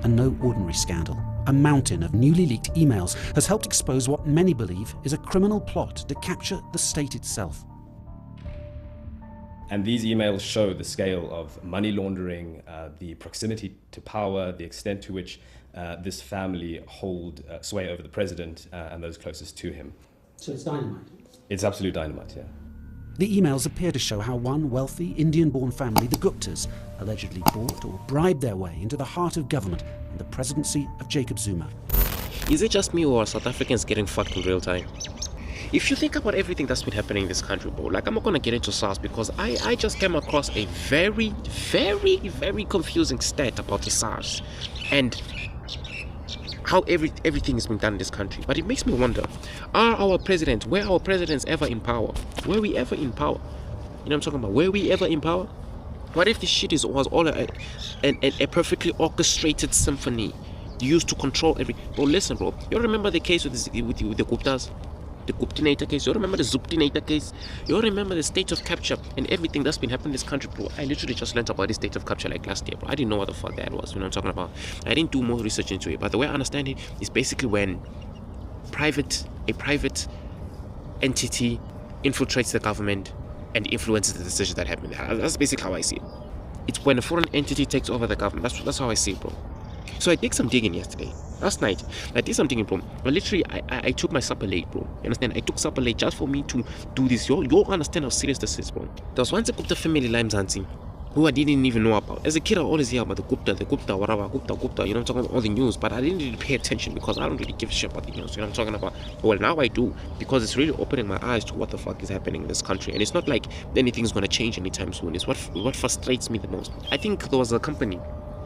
And no ordinary scandal. A mountain of newly leaked emails has helped expose what many believe is a criminal plot to capture the state itself. And these emails show the scale of money laundering, the proximity to power, the extent to which this family hold sway over the president and those closest to him. So it's dynamite? It's absolute dynamite, yeah. The emails appear to show how one wealthy Indian-born family, the Guptas, allegedly bought or bribed their way into the heart of government and the presidency of Jacob Zuma. Is it just me or are South Africans getting fucked in real time? If you think about everything that's been happening in this country, bro, like I'm not gonna get into SARS because I just came across a very, very, very confusing stat about the SARS and how everything is being done in this country. But it makes me wonder, were our presidents ever in power? Were we ever in power? You know what I'm talking about? Were we ever in power? What if this shit was all a perfectly orchestrated symphony used to control every... Bro, listen, bro. You remember the case with the Guptas? The Guptinator case? You remember the Zuptinator case? You remember the state of capture and everything that's been happening in this country, bro? I literally just learned about the state of capture like last year, bro. I didn't know what the fuck that was, you know what I'm talking about? I didn't do more research into it, but the way I understand it is basically when a private entity infiltrates the government and influences the decisions that happen. That's basically how I see it. It's when a foreign entity takes over the government. That's how I see it, bro. So I did some digging last night. I did some digging, bro. But literally, I took my supper late, bro. You understand? I took supper late just for me to do this. You understand how serious this is, bro. There was once a Gupta family in Mzansi who I didn't even know about. As a kid, I always hear about the Gupta, whatever, Gupta, you know, I'm talking about all the news, but I didn't really pay attention because I don't really give a shit about the news, you know what I'm talking about? Well, now I do, because it's really opening my eyes to what the fuck is happening in this country, and it's not like anything's gonna change anytime soon. It's what frustrates me the most. I think there was a company,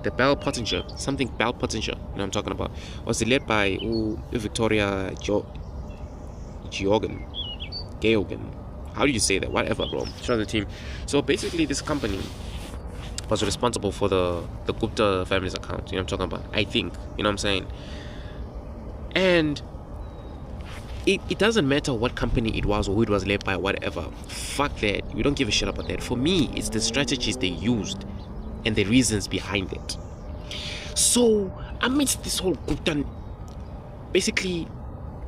the Bell Pottinger, you know what I'm talking about, was led by Victoria Geoghegan, how do you say that? Whatever, bro. Shout out the team. So basically, this company was responsible for the Gupta family's account. You know what I'm talking about? I think. You know what I'm saying? And it doesn't matter what company it was or who it was led by or whatever. Fuck that. We don't give a shit about that. For me, it's the strategies they used and the reasons behind it. So amidst this whole Gupta, basically,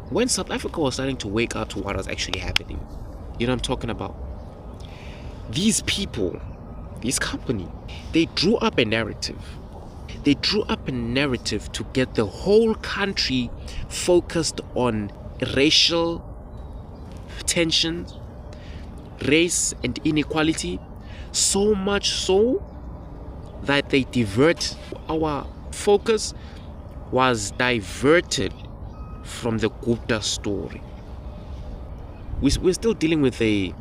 when South Africa was starting to wake up to what was actually happening, you know what I'm talking about? These people, this company, they drew up a narrative. They drew up a narrative to get the whole country focused on racial tensions, race and inequality, so much so that they divert our focus was diverted from the Gupta story. We're still dealing with a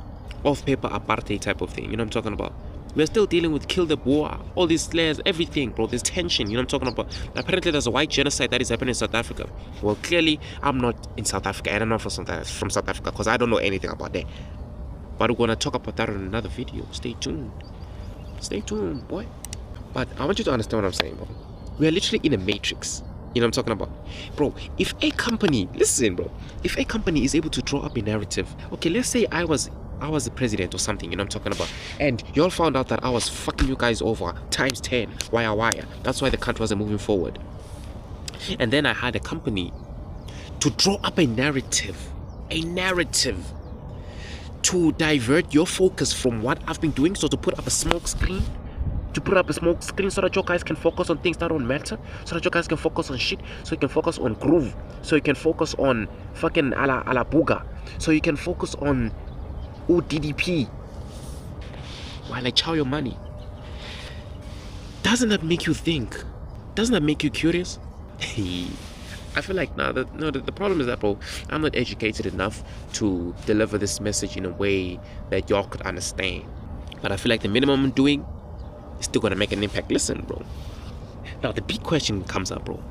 off-paper apartheid type of thing, you know what I'm talking about? We're still dealing with kill the Boer, all these layers, everything, bro. There's tension, you know what I'm talking about? Apparently there's a white genocide that is happening in South Africa. Well, clearly I'm not in South Africa, and I'm not from South Africa, because I don't know anything about that. But we're gonna talk about that in another video. Stay tuned, boy. But I want you to understand what I'm saying, bro. We are literally in a matrix. You know what I'm talking about? Bro, if a company, listen, bro, if a company is able to draw up a narrative, okay, let's say I was the president or something, you know what I'm talking about, and y'all found out that I was fucking you guys over times 10, wire. That's why the country wasn't moving forward. And then I had a company to draw up a narrative to divert your focus from what I've been doing, so to put up a smoke screen, so that you guys can focus on things that don't matter, so that you guys can focus on shit, so you can focus on groove, so you can focus on fucking ala booga, so you can focus on DDP while I chow your money. Doesn't that make you think? Doesn't that make you curious? I feel like the problem is that, bro, I'm not educated enough to deliver this message in a way that y'all could understand. But I feel like the minimum I'm doing is still gonna make an impact. Listen, bro. Now the big question comes up, bro.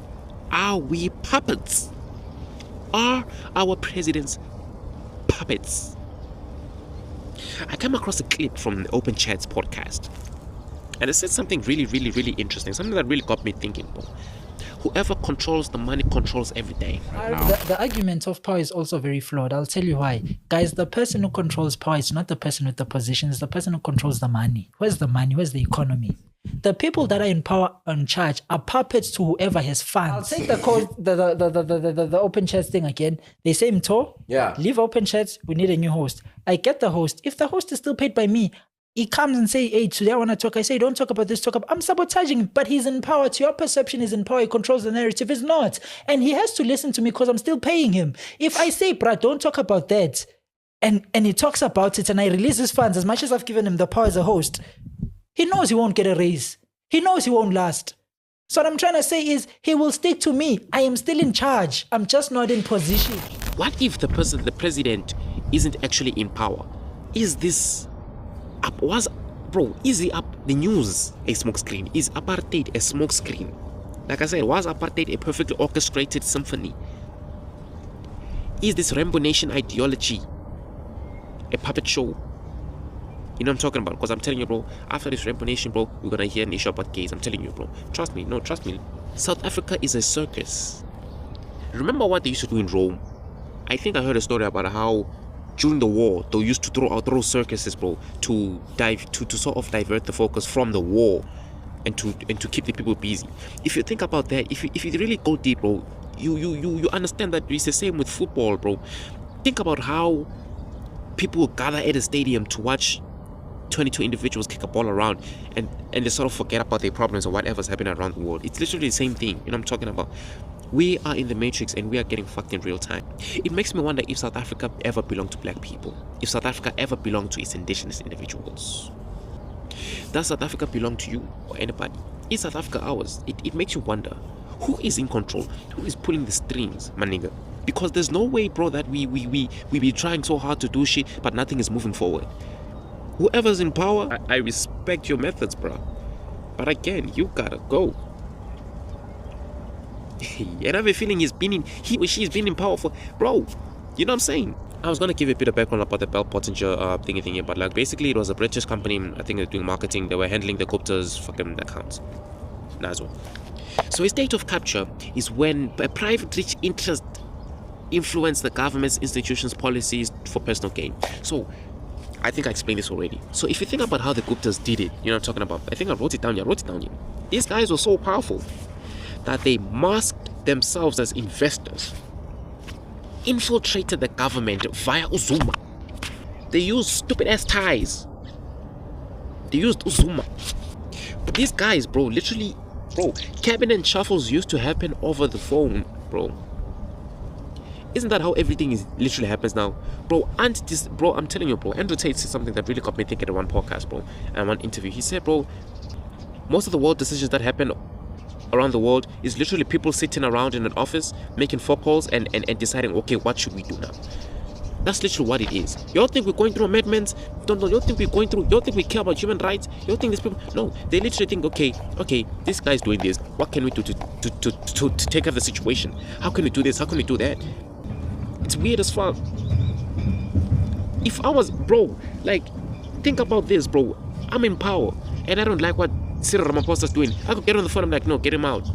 Are we puppets? Are our presidents puppets? I came across a clip from the Open Chats podcast, and it said something really, really, really interesting. Something that really got me thinking, bro. Whoever controls the money controls everything. The argument of power is also very flawed. I'll tell you why. Guys, the person who controls power is not the person with the position, it's the person who controls the money. Where's the money? Where's the economy? The people that are in power on charge are puppets to whoever has funds. I'll take the open chats thing again. They say Mto, leave open chats, we need a new host. I get the host. If the host is still paid by me, he comes and say, hey, today I want to talk. I say, don't talk about this, talk about... I'm sabotaging him, but he's in power. To your perception, he's in power. He controls the narrative. He's not. And he has to listen to me because I'm still paying him. If I say, bruh, don't talk about that, and he talks about it, and I release his funds, as much as I've given him the power as a host, he knows he won't get a raise. He knows he won't last. So what I'm trying to say is, he will stick to me. I am still in charge. I'm just not in position. What if the president isn't actually in power? Is this... is the news a smokescreen? Is apartheid a smokescreen? Like I said, was apartheid a perfectly orchestrated symphony? Is this Rainbow Nation ideology a puppet show? You know what I'm talking about? Because I'm telling you, bro, after this Rainbow Nation, bro, we're gonna hear an issue about gays. I'm telling you, bro. Trust me. No, trust me. South Africa is a circus. Remember what they used to do in Rome? I think I heard a story about how during the war, they used to throw circuses, bro, to sort of divert the focus from the war and to keep the people busy. If you think about that, if you really go deep, bro, you understand that it's the same with football, bro. Think about how people gather at a stadium to watch 22 individuals kick a ball around and they sort of forget about their problems or whatever's happening around the world. It's literally the same thing, you know what I'm talking about? We are in the matrix and we are getting fucked in real time. It makes me wonder if South Africa ever belonged to black people. If South Africa ever belonged to its indigenous individuals. Does South Africa belong to you or anybody? Is South Africa ours? It makes you wonder. Who is in control? Who is pulling the strings, my nigga? Because there's no way, bro, that we be trying so hard to do shit, but nothing is moving forward. Whoever's in power, I respect your methods, bro. But again, you gotta go. And I have a feeling he's been in power for, bro, you know what I'm saying? I was gonna give a bit of background about the Bell Pottinger thingy, but like basically it was a British company. I think they're doing marketing. They were handling the Gupta's fucking accounts. Nazo. So a state of capture is when a private rich interest influence the government's institutions' policies for personal gain. So I think I explained this already. So if you think about how the Guptas did it, you know what I'm talking about. I think I wrote it down here. These guys were so powerful that they masked themselves as investors, infiltrated the government via Uzuma. They used stupid ass ties. They used Uzuma. But these guys, bro, literally, bro, cabinet shuffles used to happen over the phone, bro. Isn't that how everything is literally happens now, bro? Bro, I'm telling you, bro. Andrew Tate said something that really got me thinking at one podcast, bro, and one interview. He said, bro, most of the world decisions that happen around the world is literally people sitting around in an office making phone calls and deciding, okay, what should we do now? That's literally what it is. Y'all think we're going through amendments? Don't know. Y'all think we care about human rights? Y'all think these people? No, they literally think, okay, this guy's doing this. What can we do to take care of the situation? How can we do this? How can we do that? It's weird as fuck. If I was, bro, like, think about this, bro. I'm in power and I don't like what Cyril Ramaphosa's doing. I could get on the phone. I'm like, no, get him out.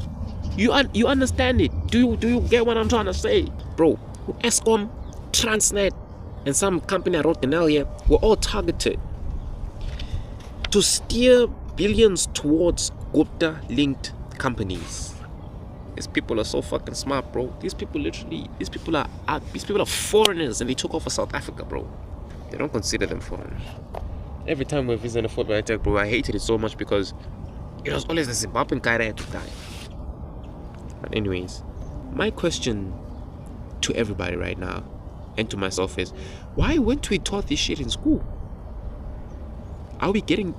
You understand it? Do you get what I'm trying to say, bro? Eskom, Transnet, and some company I wrote in earlier were all targeted to steer billions towards Gupta-linked companies. These people are so fucking smart, bro. These people are foreigners, and they took over South Africa, bro. They don't consider them foreigners. Every time we visit a football attack, bro, I hated it so much because it was always the Zimbabwean guy that had to die. But anyways, my question to everybody right now and to myself is, why weren't we taught this shit in school? Are we getting...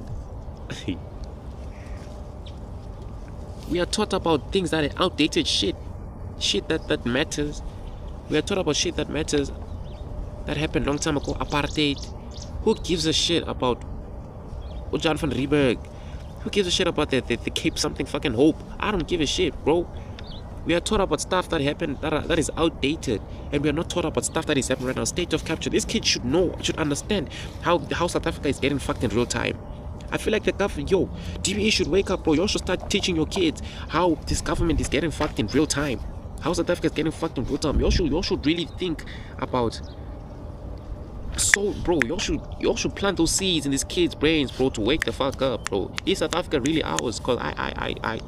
We are taught about things that are outdated shit that matters. We are taught about shit that matters, that happened long time ago. Apartheid. Who gives a shit about Jan van Rieberg? Who gives a shit about the Cape something fucking hope? I don't give a shit, bro. We are taught about stuff that happened that is outdated, and we are not taught about stuff that is happening right now. State of capture. This kid should know, should understand how South Africa is getting fucked in real time. I feel like the government, DBA should wake up, bro. You should start teaching your kids how this government is getting fucked in real time. How South Africa is getting fucked in real time. You should really think about So, bro, y'all should plant those seeds in these kids' brains, bro, to wake the fuck up, bro. Is South Africa really ours? Cause I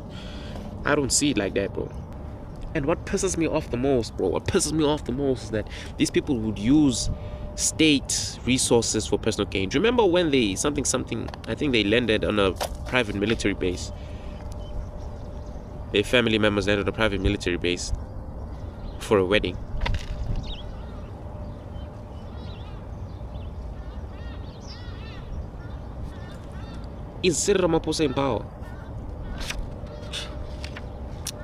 don't see it like that, bro. And what pisses me off the most, bro, is that these people would use state resources for personal gain. Remember when they something? I think they landed on a private military base. Their family members landed on a private military base for a wedding. Is Cyril Ramaphosa in power?